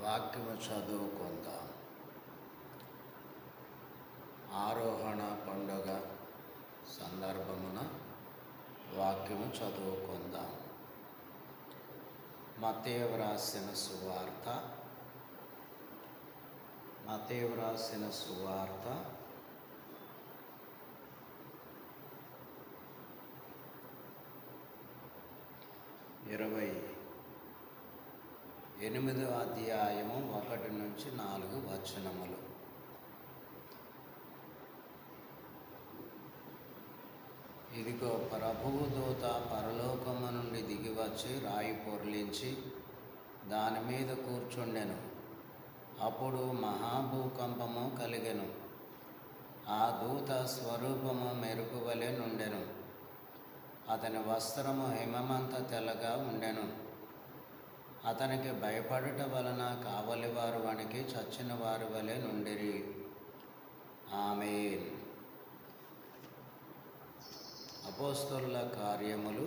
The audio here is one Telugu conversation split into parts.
వాక్యము చదువుకుందాం. ఆరోహణ పండుగ సందర్భమున వాక్యము చదువుకుందాం. మత్తయి వ్రాసిన సువార్త 28వ అధ్యాయము 1-4 వచనములు. ఇదిగో, ప్రభువు దూత పరలోకము నుండి దిగివచ్చి రాయి పొర్లించి దాని మీద కూర్చుండెను. అప్పుడు మహాభూకంపము కలిగెను. ఆ దూత స్వరూపము మెరుపు వలె నుండెను. అతని వస్త్రము హిమమంత తెల్లగా ఉండెను. అతనికి భయపడుట వలన కావలివారు వణికి చచ్చిన వారి వలె నుండిరి. ఆమేన్. అపోస్తలుల కార్యములు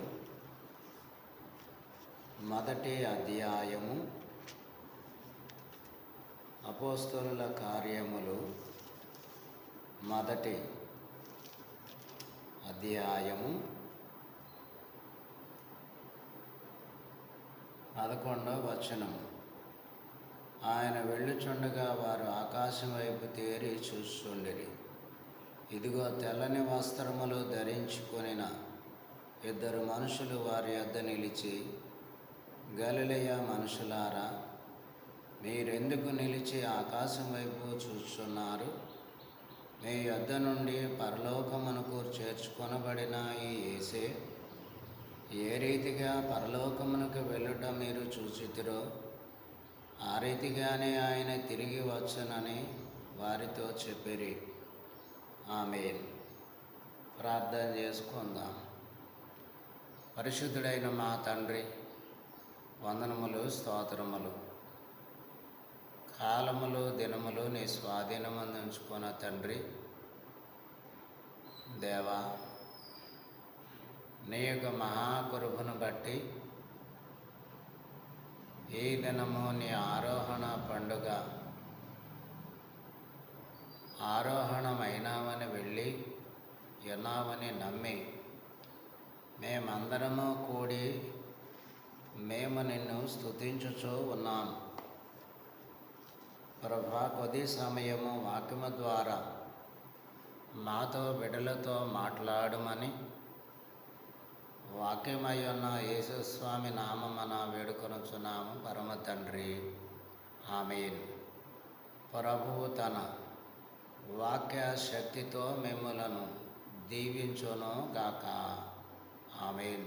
1వ అధ్యాయము. అపోస్తలుల కార్యములు 1వ అధ్యాయము 11వ వచనము. ఆయన వెళ్ళుచుండగా వారు ఆకాశం వైపు తేరి చూస్తుండిరి. ఇదిగో, తెల్లని వస్త్రములు ధరించుకొనిన 2 మనుషులు వారి యొద్ద నిలిచి, గలిలయ మనుషులారా, మీరెందుకు నిలిచి ఆకాశం వైపు చూస్తున్నారు? మీ యొద్ద నుండి పరలోకమునకు చేర్చుకొనబడిన ఈ యేసే ఏ రీతిగా పరలోకమునకు వెళ్ళుట మీరు చూచితిరో, ఆ రీతిగానే ఆయన తిరిగి వచ్చునని వారితో చెప్పిరి. ఆమేన్. ప్రార్థన చేసుకుందాం. పరిశుద్ధుడైన మా తండ్రి, వందనములు, స్తోత్రములు. కాలములు, దినములు నీ స్వాధీనమందు ఉంచుకున్న తండ్రి దేవా, నీ యొక్క మహాకృపను బట్టి ఈ దినము నీ ఆరోహణ పండుగ ఆరోహణమైనామని వెళ్ళి ఉన్నామని నమ్మి మేమందరము కూడి మేము నిన్ను స్తుతించుచూ ఉన్నాం. ప్రభా, కొద్ది సమయము వాక్యము ద్వారా మాతో బిడ్డలతో మాట్లాడమని వాక్యమై ఉన్న యేసుస్వామి నామమున వేడుకొనుచున్నాము పరమ తండ్రి. ఆమేన్. ప్రభువు తన వాక్య శక్తితో మిమ్ములను దీవించును గాక. ఆమేన్.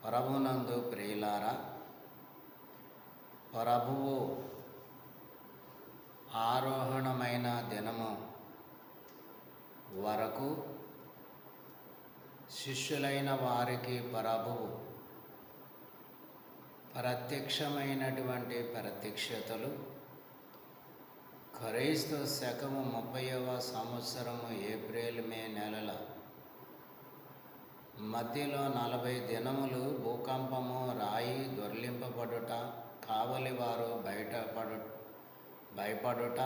ప్రభునందు ప్రియులారా, ప్రభువు ఆరోహణమైన దినము వరకు శిష్యులైన వారికి ప్రభువు ప్రత్యక్షమైనటువంటి ప్రత్యక్షతలు క్రీస్తు శకము 30వ సంవత్సరము ఏప్రిల్ మే నెలల మధ్యలో 40 దినములు భూకంపము, రాయి దొర్లింపబడుట, కావలివారు భయపడుట,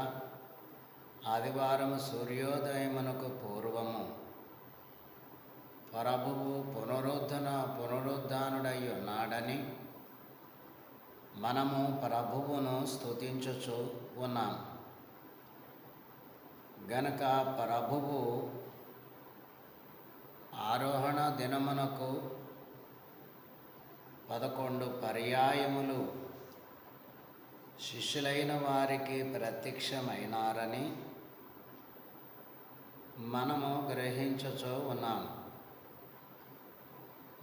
ఆదివారము సూర్యోదయమునకు పూర్వము ప్రభువు పునరుద్ధానుడై ఉన్నాడని మనము ప్రభువును స్తుతించుచు ఉన్నాం గనక ప్రభువు ఆరోహణ దినమునకు 11 పర్యాయములు శిష్యులైన వారికి ప్రత్యక్షమైనారని మనము గ్రహించుచూ ఉన్నాం.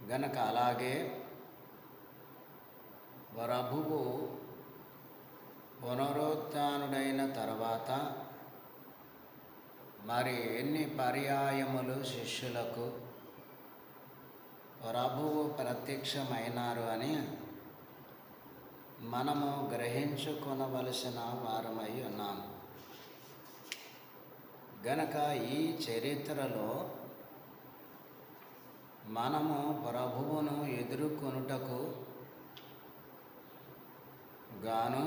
గనక అలాగే ప్రభువు పునరుత్థానుడైన తర్వాత మరి ఎన్ని పర్యాయములు శిష్యులకు ప్రభువు ప్రత్యక్షమైనారు అని మనము గ్రహించుకొనవలసిన వారమై ఉన్నాం. గనక ఈ చరిత్రలో మనము ప్రభువును ఎదుర్కొనుటకు గాను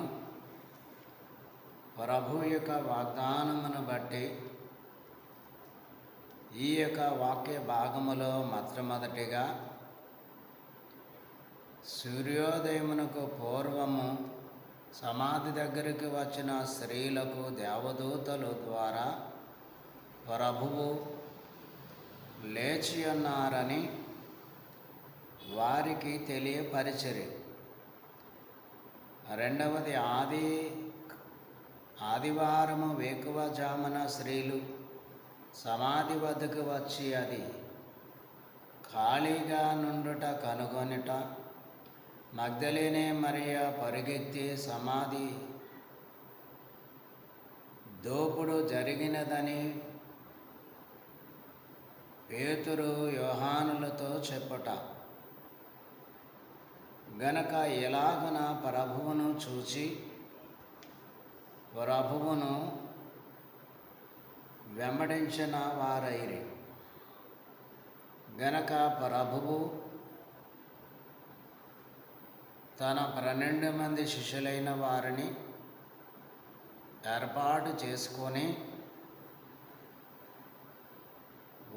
ప్రభు యొక్క వాగ్దానమును బట్టి ఈ యొక్క వాక్య భాగములో మొట్టమొదటిగా సూర్యోదయమునకు పూర్వము సమాధి దగ్గరికి వచ్చిన స్త్రీలకు దేవదూతల ద్వారా ప్రభువు లేచి ఉన్నారని వారికి తెలియపరిచిరి. రెండవది ఆదివారము వేకువజామున స్త్రీలు సమాధి వద్దకు వచ్చి అది ఖాళీగా నుండుట కనుగొనుట, మగ్దలేనే మరియా పరిగెత్తి సమాధి దోపుడు జరిగినదని పేతురు యోహానులతో చెప్పుట. గనక ఎలాగున ప్రభువును చూచి ప్రభువును వెంబడించిన వారైరి. గనక ప్రభువు తన 12 మంది శిష్యులైన వారిని ఏర్పాటు చేసుకొని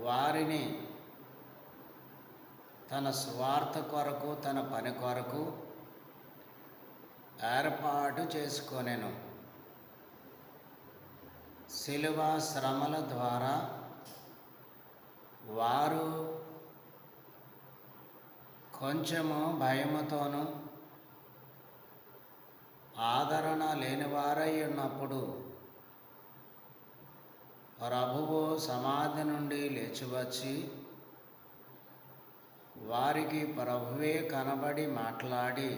వారిని తన స్వార్థ కొరకు, తన పని కొరకు ఏర్పాటు చేసుకొనెను. శిలువ శ్రమల ద్వారా వారు కొంచెము భయముతోనూ ఆదరణ లేనివారై ఉన్నప్పుడు ప్రభువు సమాధి నుండి లేచివచ్చి వారికి ప్రభువే కనబడి మాట్లాడి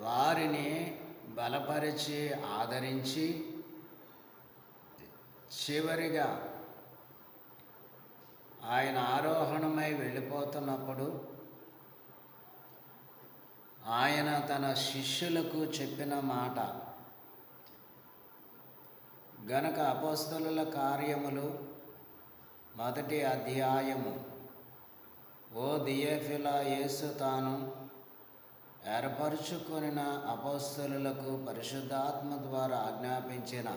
వారిని బలపరిచి ఆదరించి చివరిగా ఆయన ఆరోహణమై వెళ్ళిపోతున్నప్పుడు ఆయన తన శిష్యులకు చెప్పిన మాట. గనక అపోస్తలుల కార్యములు 1వ అధ్యాయము, ఓ దియఫిలా, యేసు తాను ఏర్పరచుకొనిన అపోస్తలులకు పరిశుద్ధాత్మ ద్వారా ఆజ్ఞాపించిన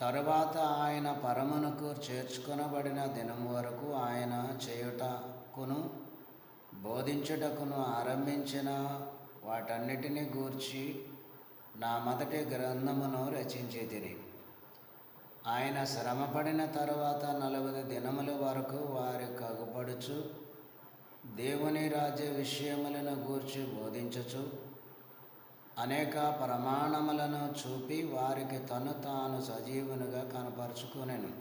తరువాత ఆయన పరమునకు చేర్చుకొనబడిన దినము వరకు ఆయన చేయుటకును బోధించుటకును ఆరంభించిన వాటన్నిటిని గూర్చి నా మొదటి గ్రంథమును రచించితిని. ఆయన శ్రమపడిన తరువాత 40 దినముల వరకు వారి కగుపడుచు దేవుని రాజ్య విషయములను గూర్చి బోధించుచు అనేక ప్రమాణములను చూపి వారికి తాను సజీవునిగా కనపరుచుకొనెను.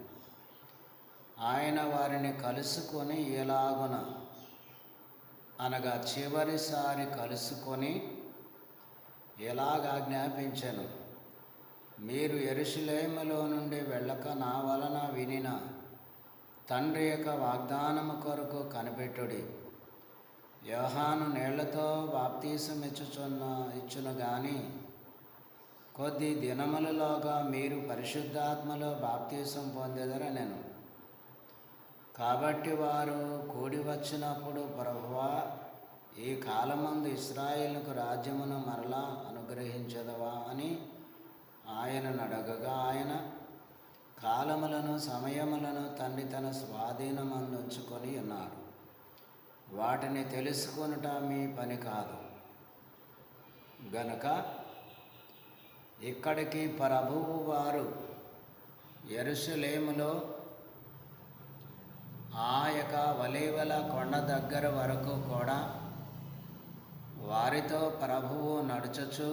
ఆయన వారిని కలుసుకొని ఎలాగున అనగా చివరిసారి కలుసుకొని ఎలాగాజ్ఞాపించెను, మీరు యెరూషలేములో నుండి వెళ్ళక నా వలన వినిన తండ్రి యొక్క వాగ్దానము కొరకు కనిపెట్టుడి. యోహాను నీళ్లతో బాప్తీసం ఇచ్చును గాని కొద్ది దినములలోగా మీరు పరిశుద్ధాత్మలో బాప్తీసం పొందెదరనెను. కాబట్టి వారు కూడి వచ్చినప్పుడు, ప్రభువా, ఈ కాలమందు ఇశ్రాయేలుకు రాజ్యమును మరలా అనుగ్రహించదవా అని ఆయనను అడగగా, ఆయన కాలములను సమయములను తండ్రి తన స్వాధీనమందుంచుకొని ఉన్నారు. వాటిని తెలుసుకొనుట మీ పని కాదు. గనుక ఇక్కడికి ప్రభువు వారు యెరూషలేములో ఆ యొక్క ఒలీవల కొండ దగ్గర వరకు కూడా వారితో ప్రభువు నడుచుచు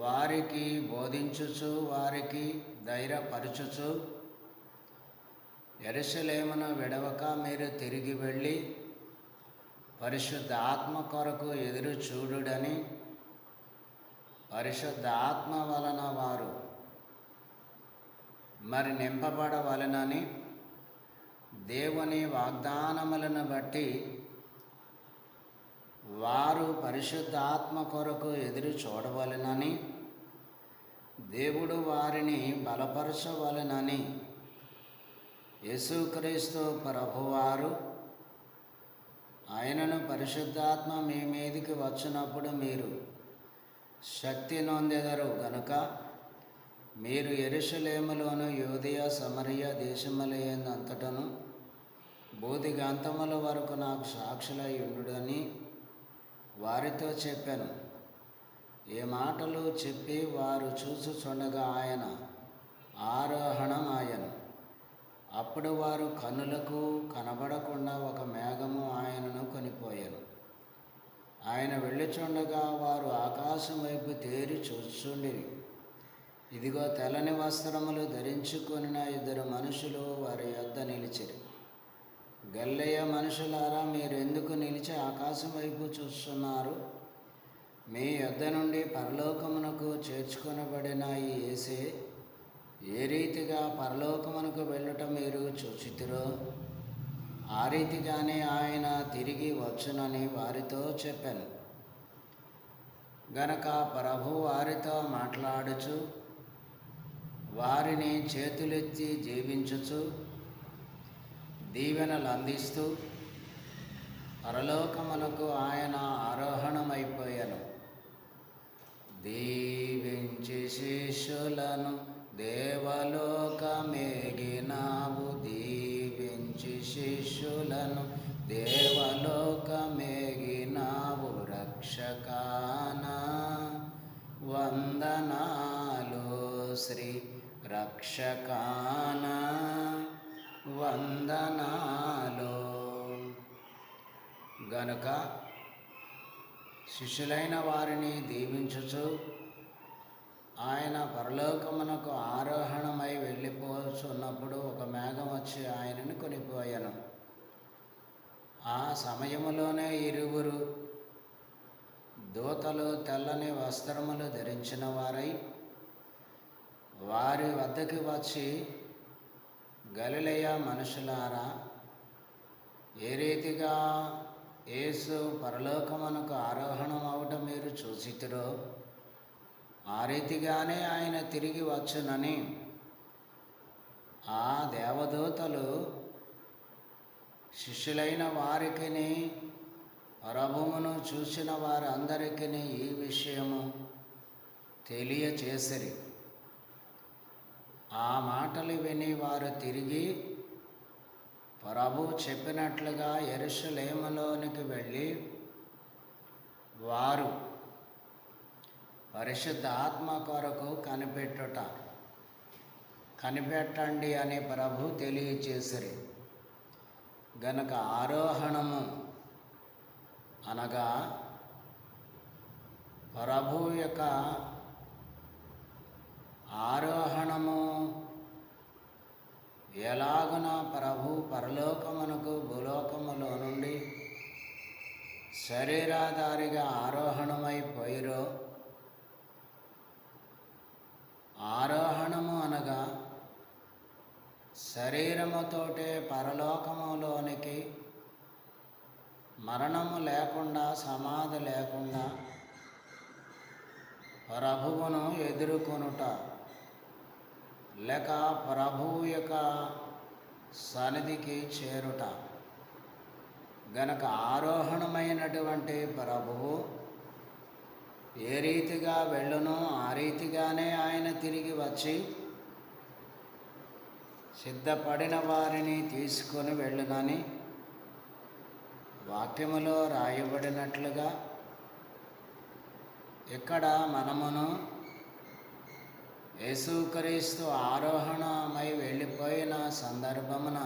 వారికి బోధించుచు వారికి ధైర్యపరచుచు, యెరూషలేమును విడవక మీరు తిరిగి వెళ్ళి పరిశుద్ధ ఆత్మ కొరకు ఎదురు చూడుడని, పరిశుద్ధ ఆత్మ వలన వారు మరి నింపబడవలెనని, దేవుని వాగ్దానములను బట్టి వారు పరిశుద్ధాత్మ కొరకు ఎదురు చూడవలెనని, దేవుడు వారిని బలపరచవలెనని యేసుక్రీస్తు ప్రభువారు ఆయనను పరిశుద్ధాత్మ మీ మీదికి వచ్చినప్పుడు మీరు శక్తి నొందెదరు గనుక మీరు యెరూషలేములోను యూదయ సమరయ దేశములంతటను బూదిగంతముల వరకు నాకు సాక్షులై ఉండుడని వారితో చెప్పాను. ఈ మాటలు చెప్పి వారు చూచుచుండగా ఆయన ఆరోహణమాయెను. అప్పుడు వారు కన్నులకు కనబడకుండా ఒక మేఘము ఆయనను కొనిపోయెను. ఆయన వెళ్ళుచుండగా వారు ఆకాశం వైపు తేరి చూచుచుండిరి. ఇదిగో తెల్లని వస్త్రములు ధరించుకొనిన 2 మనుషులు వారి యొద్ద నిలిచిరి. గలిలయ మనుషులారా, మీరెందుకు నిలిచి ఆకాశం వైపు చూస్తున్నారు? మీ యొద్ద నుండి పరలోకమునకు చేర్చుకొనబడిన ఈ యేసే ఏ రీతిగా పరలోకమునకు వెళ్ళుట మీరు చూచితిరో ఆ రీతిగానే ఆయన తిరిగి వచ్చునని వారితో చెప్పాను. గనక ప్రభు వారితో మాట్లాడుచు వారిని చేతులెత్తి జీవించుచు దీవెనలు అందిస్తూ పరలోకమునకు ఆయన ఆరోహణమైపోయాను. దీవించి శిష్యులను దేవలోకమేగినావు, దీవించి శిష్యులను దేవలోకమేగినావు. రక్షకానా వందనాలు, శ్రీ రక్షకానా వందనాలు. గనుక శిష్యులైన వారిని దీవించుచు ఆయన పరలోకమునకు ఆరోహణమై వెళ్ళిపోతున్నప్పుడు ఒక మేఘం వచ్చి ఆయనను కొనిపోయాను. ఆ సమయములోనే 2 దూతలు తెల్లని వస్త్రములు ధరించిన వారై వారి వద్దకి వచ్చి, గలిలయ మనుషులారా, ఏ రీతిగా యేసు పరలోకమునకు ఆరోహణం అవటం మీరు చూసితిరో ఆ రీతిగానే ఆయన తిరిగి వచ్చునని ఆ దేవదూతలు శిష్యులైన వారికిని ప్రభువును చూసిన వారందరికీ ఈ విషయము తెలియచేసిరి. ఆ మాటలు విని వారు తిరిగి ప్రభు చెప్పినట్లుగా యెరూషలేములోనికి వెళ్ళి వారు పరిశుద్ధ ఆత్మ కొరకు కనిపెట్టండి అని ప్రభు తెలియచేసిరి. గనక ఆరోహణము అనగా ప్రభు యొక్క ఆరోహణము ఎలాగున ప్రభు పరలోకమునకు భూలోకములో నుండి శరీరాధారిగా ఆరోహణమైపోయిరో, ఆరోహణము అనగా శరీరముతోటే పరలోకములోనికి మరణము లేకుండా సమాధి లేకుండా ప్రభువును ఎదుర్కొనుట, లేక ప్రభువు యొక్క సన్నిధికి చేరుట. గనక ఆరోహణమైనటువంటి ప్రభువు ఏ రీతిగా వెళ్ళునో ఆ రీతిగానే ఆయన తిరిగి వచ్చి సిద్ధపడిన వారిని తీసుకొని వెళ్ళునని వాక్యములో రాయబడినట్లుగా ఇక్కడ మనమును యేసుక్రీస్తు ఆరోహణమై వెళ్ళిపోయిన సందర్భమున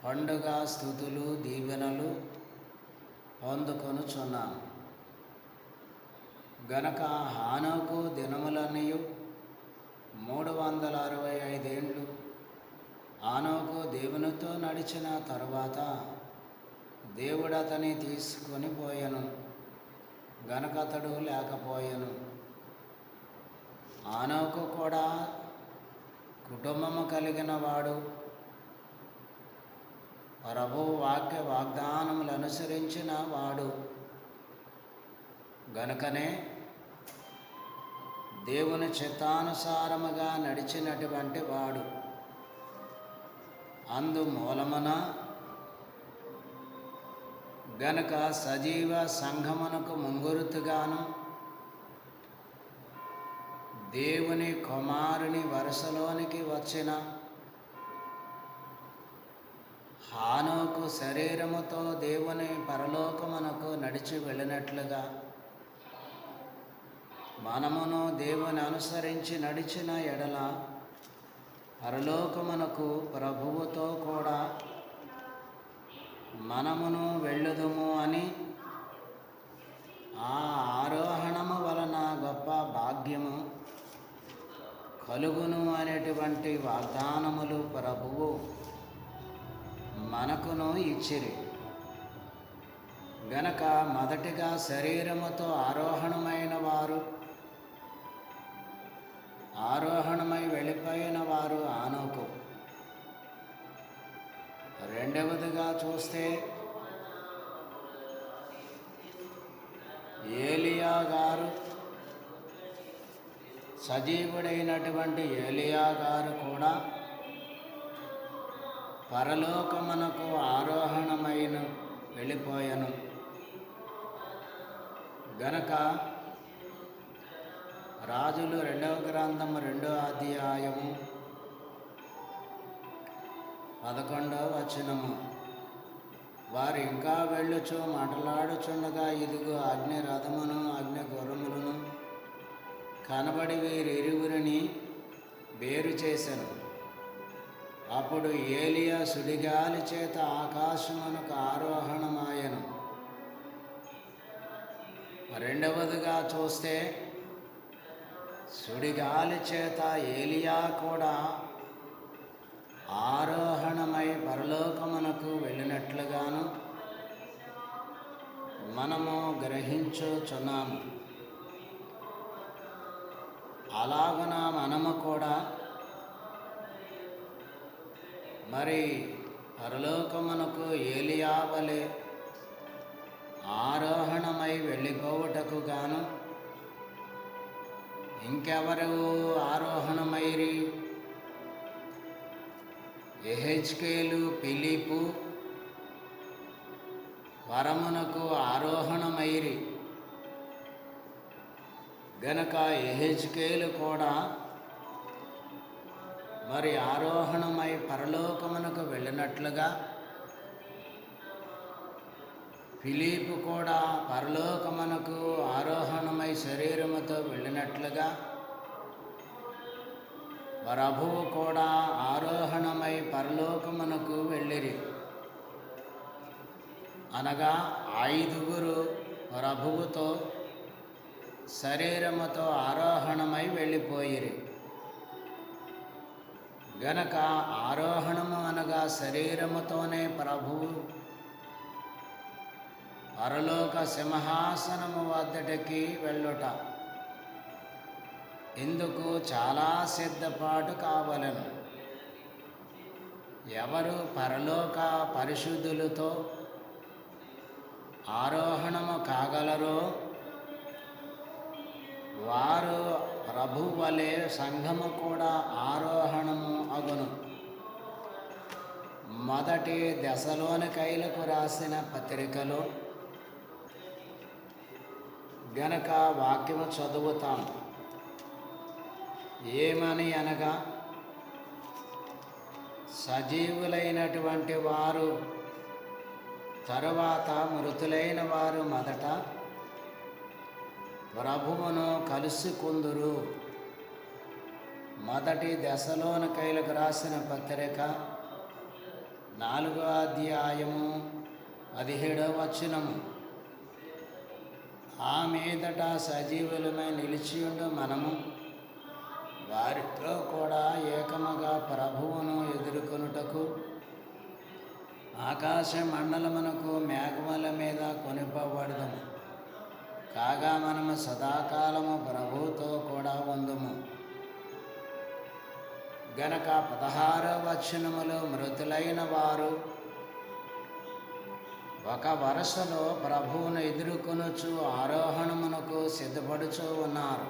పండుగ స్తుతులు దీవెనలు పొందుకొనుచున్నాం. గనక హానోకు దినములన్నయు 365 ఏండ్లు హానోకు దేవునితో నడిచిన తరువాత దేవుడు అతని తీసుకొని పోయెను. గనక అతడు లేకపోయెను. హానోకు కూడా కుటుంబము కలిగిన వాడు, ప్రభువు వాగ్దానములు అనుసరించిన వాడు. గనుకనే దేవుని చిత్తానుసారముగా నడిచినటువంటి వాడు. అందుమూలమున గనుక సజీవ సంఘమునకు ముంగురుతుగాను దేవుని కుమారుని వరుసలోనికి వచ్చిన హానోకు శరీరముతో దేవుని పరలోకమునకు నడిచి వెళ్ళినట్లుగా మనమును దేవుని అనుసరించి నడిచిన ఎడల పరలోకమునకు ప్రభువుతో కూడా మనమును వెళ్ళుదుము అని ఆ ఆరోహణము వలన గొప్ప భాగ్యము కలుగును అనేటువంటి వాగ్దానములు ప్రభువు మనకును ఇచ్చిరి. గనక మొదటిగా శరీరముతో ఆరోహణమై వెళ్ళిపోయిన వారు ఆనోకు. రెండవదిగా చూస్తే ఏలియా గారు, సజీవుడైనటువంటి ఏలియా గారు కూడా పరలోకమునకు ఆరోహణమైన వెళ్ళిపోయాను. గనక రాజులు 2వ గ్రంథము 2వ అధ్యాయము 11వ వచనము, వారు ఇంకా వెళ్ళుచు మాట్లాడుచుండగా ఇదిగో అగ్ని రథమును అగ్ని గుర్రములను కనబడి వీరిరువురిని వేరు చేశాను. అప్పుడు ఏలియా సుడిగాలి చేత ఆకాశమునకు ఆరోహణమాయను. రెండవదిగా చూస్తే సుడిగాలి చేత ఏలియా కూడా ఆరోహణమై పరలోకమునకు వెళ్ళినట్లుగాను మనము గ్రహించుచున్నాము. అలాగున మనము కూడా మరి పరలోకమునకు ఏలియా వలె ఆరోహణమై వెళ్ళిపోవుటకు గాను ఇంకెవరు ఆరోహణమైరి? యెహెజ్కేలు, ఫిలిప్పు వరమునకు ఆరోహణమైరి. గనక యెహెజ్కేలు కూడా మరి ఆరోహణమై పరలోకమునకు వెళ్ళినట్లుగా ఫిలిప్పు కూడా పరలోకమునకు ఆరోహణమై శరీరముతో వెళ్ళినట్లుగా ప్రభువు కూడా ఆరోహణమై పరలోకమునకు వెళ్ళిరి. అనగా 5గురు ప్రభువుతో శరీరముతో ఆరోహణమై వెళ్ళిపోయిరి. గనక ఆరోహణము అనగా శరీరముతోనే ప్రభువు పరలోక సింహాసనము వద్దటికి వెళ్ళుట. ఇందుకు చాలా సిద్ధపాటు కావలెను. ఎవరు పరలోక పరిశుద్ధులతో ఆరోహణము కాగలరో వారు ప్రభు వలె సంఘము కూడా ఆరోహణము అగును. మొదటి దశలోనికైలకు రాసిన పత్రికలో గనక వాక్యము చదువుతాం. ఏమని అనగా, సజీవులైనటువంటి వారు తరువాత మృతులైన వారు మొదట ప్రభువును కలుసుకుందురు. మొదటి దశలోనికైలకు రాసిన పత్రిక 4వ అధ్యాయము 17వ వచనము. ఆ మీదట సజీవులమై నిలిచియుండు మనము వారితో కూడా ఏకముగా ప్రభువును ఎదుర్కొనుటకు ఆకాశ మండలమునకు మేఘముల మీద కొనిపోబడదము. కాగా మనము సదాకాలము ప్రభువుతో కూడా ఉందుము. గనక 16వ వచనములో మృతులైన వారు ఒక వరుసలో ప్రభువును ఎదుర్కొనుచు ఆరోహణమునకు సిద్ధపడుచూ ఉన్నారు.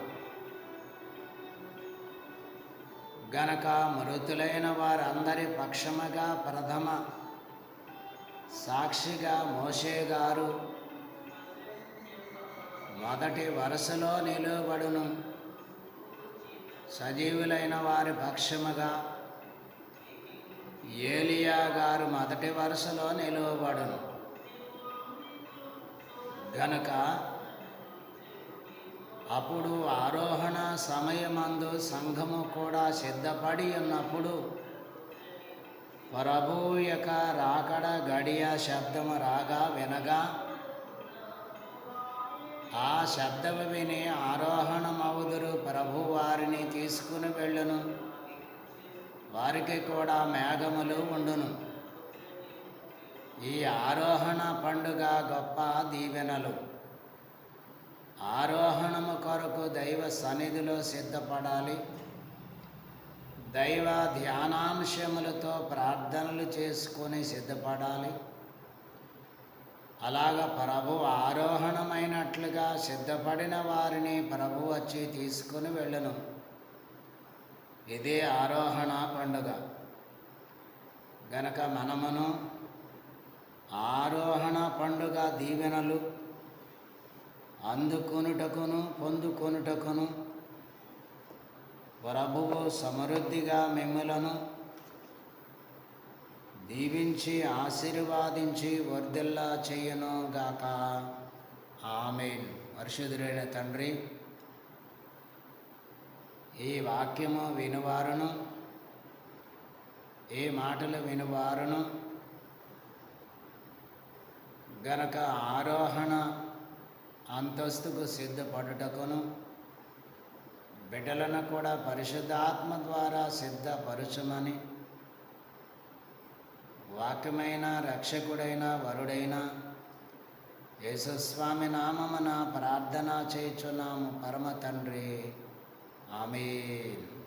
గనక మృతులైన వారందరి పక్షముగా ప్రథమ సాక్షిగా మోషే గారు మొదటి వరుసలో నిలువబడును. సజీవులైన వారి పక్షముగా ఏలియా గారు మొదటి వరుసలో నిలువబడును. గనుక అప్పుడు ఆరోహణ సమయమందు సంఘము కూడా సిద్ధపడి ఉన్నప్పుడు ప్రభువు యొక్క రాకడ గడియ శబ్దము రాగా వినగా ఆ శబ్దము విని ఆరోహణమవుదురు. ప్రభు వారిని తీసుకుని వెళ్ళును. వారికి కూడా మేఘములు ఉండును. ఈ ఆరోహణ పండుగ గొప్ప దీవెనలు. ఆరోహణము కొరకు దైవ సన్నిధిలో సిద్ధపడాలి. దైవ ధ్యానాంశములతో ప్రార్థనలు చేసుకొని సిద్ధపడాలి. అలాగ ప్రభు ఆరోహణమైనట్లుగా సిద్ధపడిన వారిని ప్రభు వచ్చి తీసుకుని వెళ్ళును. ఇదే ఆరోహణ పండుగ. గనక మనమును ఆరోహణ పండుగ దీవెనలు అందుకొనుటకును పొందుకొనుటకును ప్రభువు సమృద్ధిగా మిమ్ములను దీవించి ఆశీర్వాదించి వర్ధిల్లా చెయ్యను గాక. ఆమేన్. పరిశుద్ధుడైన తండ్రి, ఈ వాక్యము వినువారును, ఈ మాటలు వినువారును గనక ఆరోహణ అంతస్తుకు సిద్ధపడుటకును బిడ్డలను కూడా పరిశుద్ధాత్మ ద్వారా సిద్ధపరచుమని వాక్యమైన రక్షకుడైన వరుడైన యేసుస్వామి నామమున ప్రార్థన చేయుచున్నాము పరమ తండ్రి. ఆమేన్.